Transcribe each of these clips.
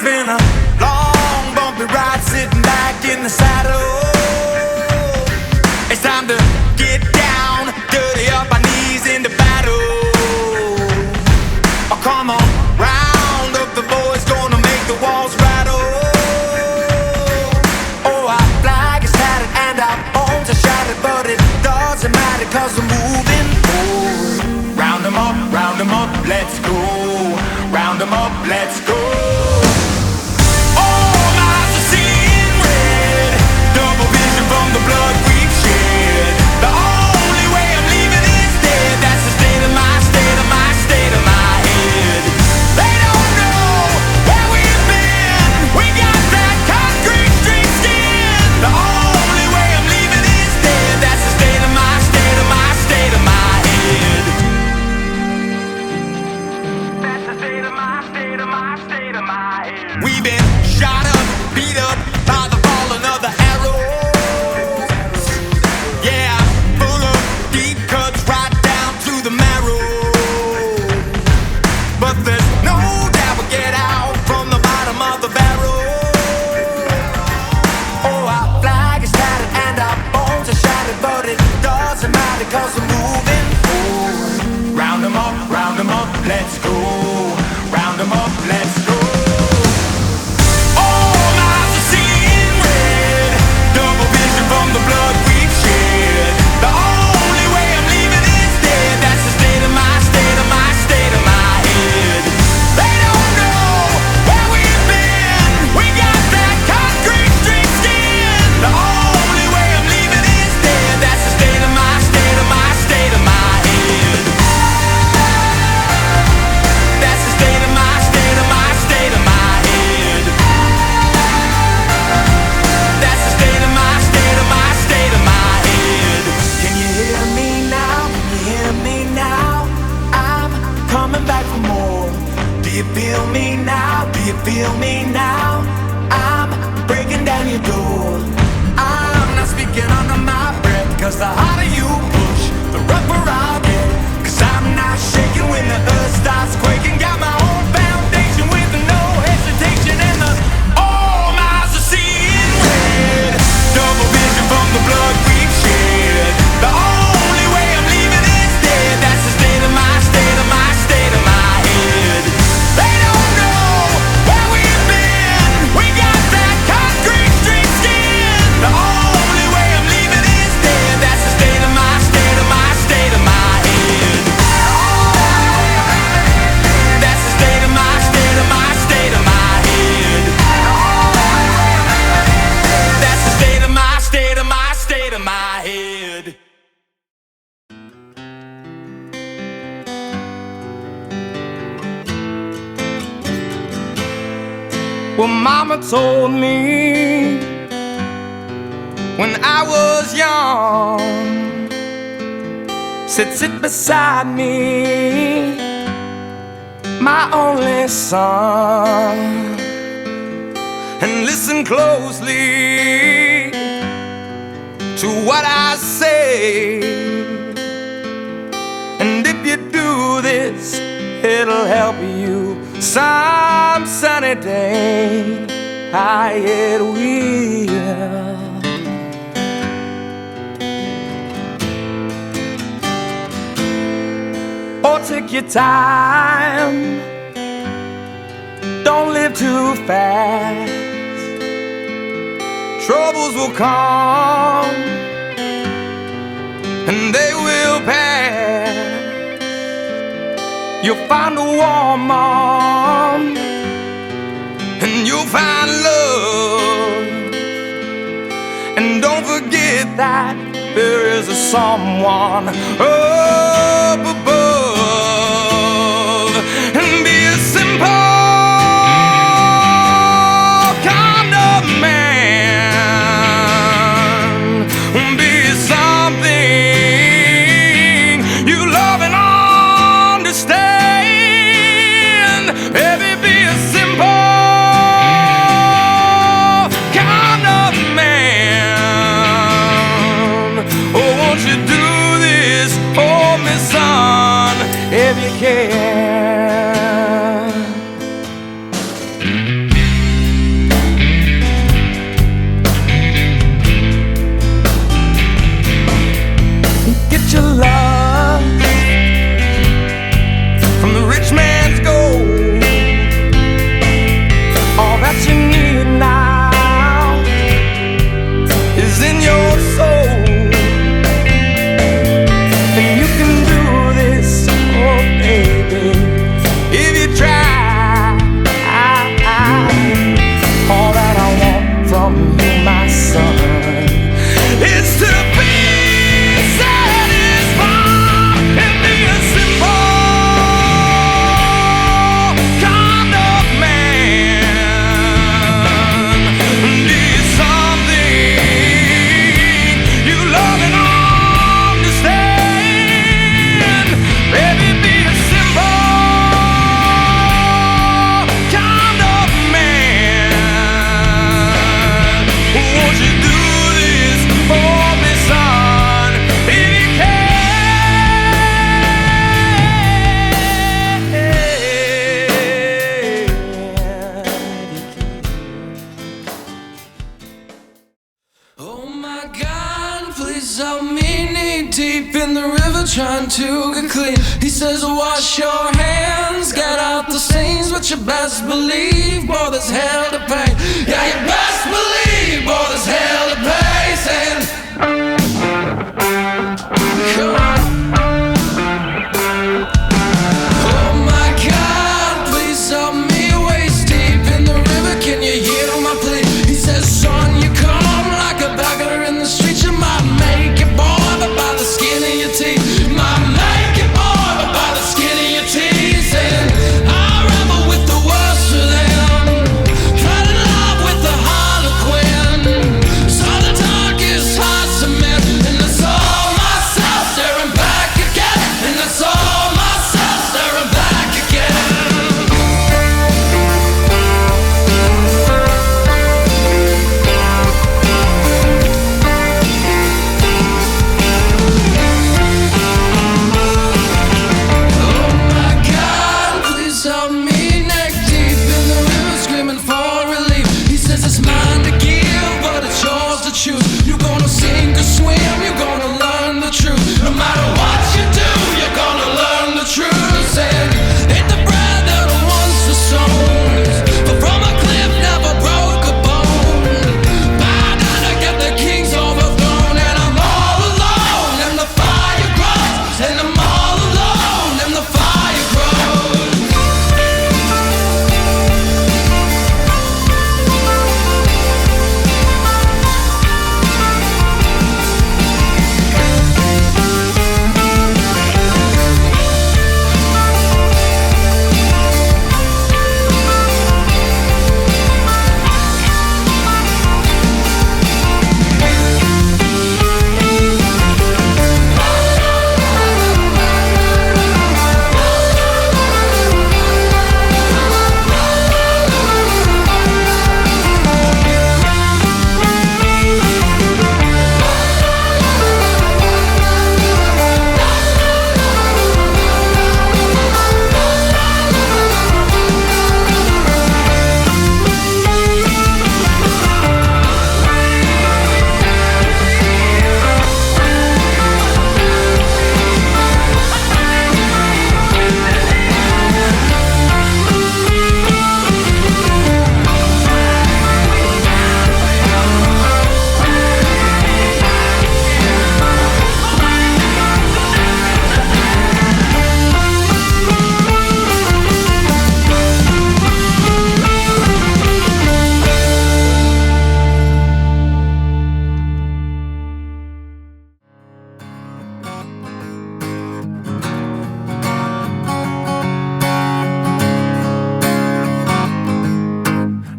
been a long, bumpy ride, sitting back in the saddle. It's time to get down, dirty up our knees into battle. Oh, come on, round up the boys, gonna make the walls rattle. Oh, our flag is tattered and our bones are shattered, but it doesn't matter 'cause we're moving forward. Round 'em up, let's go. Round 'em up, let's go. The blood we've shed. The only way I'm leaving is dead. That's the state of my state of my state of my head. They don't know where we've been. We got that concrete street skin. The only way I'm leaving is dead. That's the state of my state of my state of my head. That's the state of my state of my state of my head. We've been shot up, beat up by the falling of the arrow. Cause we're moving forward. Round 'em up, let's go. Round 'em up, let's go. All eyes are seeing red. Double vision from the blood we've shed. The only way I'm leaving is dead. That's the state of my state of my state of my head. They don't know where we've been. We got that concrete street skin. The only way I'm leaving is dead. That's the state of my state of my state of my head. That's the state of my state of my state of my head. That's the state of my state of my state of my head. Can you hear me now? Can you hear me now? I'm coming back for more. Do you feel me now? Do you feel me now? I'm breaking down your door. I'm not speaking under my breath, 'cause the harder you push, the rougher I'll get. 'Cause I'm not shaking when the earth starts quaking. Got my own foundation with no hesitation, and all my eyes are seeing red. Double vision from the blood we've shed. The only way I'm leaving is dead. That's the state of my state of my state of my head. They don't know where we've been. We got that concrete street skin. The only way I'm leaving is dead. That's the state of my state of my state of my head. That's the state of my state of my state of my head. That's the state of my state of my state of my head. Well, Mama told me when I was young, said sit beside me, my only son, and listen closely to what I say. And if you do this, it'll help you some sunny day. It will. Oh, take your time, don't live too fast. Troubles will come and they will pass. You'll find a warm arm and you'll find love. And don't forget that there is a someone up above. And be a simple kind of man. Be something you love and understand. Baby, be a simple kind of man. Oh, won't you do this? Oh, Miss trying to get clean. He says wash your hands, get out the stains, but you best believe, boy, there's hell to pay. Yeah, you best believe, boy, there's hell to pay. Saying, come on. Oh my God, please help me, waist deep in the river, can you hear my plea? He says, son, you come like a beggar in the streets. You might make it, boy, but by the skin of your teeth. Might make it, boy, but by the skin of your teeth. Saying, I rebel with the worst of them, fell in love with the Harlequin, saw the darkest hearts of men, and I saw myself staring back again, and I saw myself staring back again. Oh my God, please help me, neck deep in the river, screaming for relief. He says it's mine to give, but it's yours to choose. You're gonna sink or swim, you're gonna learn the truth. No matter what you do, you're gonna learn the truth. Saying, ain't the bread that once the stones, but from a cliff never broke a bone. Bow down to get the king's overthrown, and I'm all alone, and the fire grows, and I'm all alone, and the fire grows.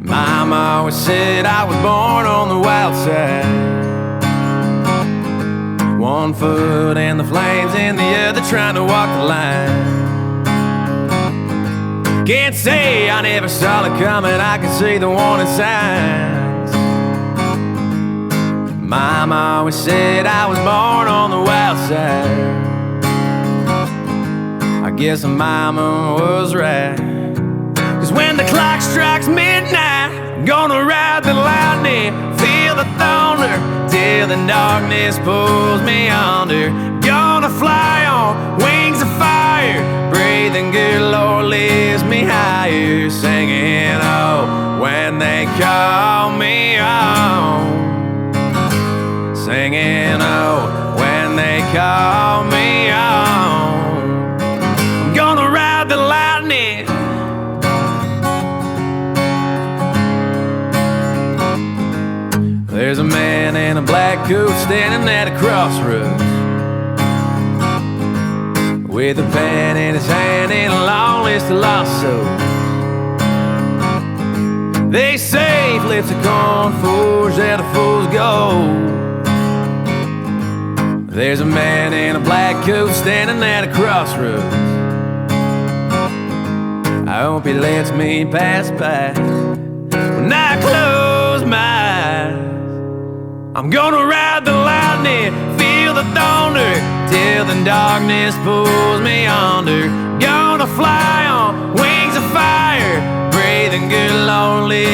Mama always said I was born on the wild side. One foot in the flames and the other trying to walk the line. Can't say I never saw it coming, I can see the warning signs. Mama always said I was born on the wild side. I guess mama was right, 'cause when the clock strikes midnight, I'm gonna ride the lightning, feel the thunder, till the darkness pulls me under. Gonna fly on wings of fire, breathing good, Lord lifts me higher. Singing, oh, when they call me home. Singing, oh, when they call me home. I'm gonna ride the lightning. There's a man in a black coat standing at a crossroads, with a pen in his hand and a long list of lost souls. They say flips a corn forge that a fool's gold. There's a man in a black coat standing at a crossroads. I hope he lets me pass by when I close my eyes. I'm gonna ride the lightning, feel the thunder, till the darkness pulls me under. Gonna fly on wings of fire, breathing good, lonely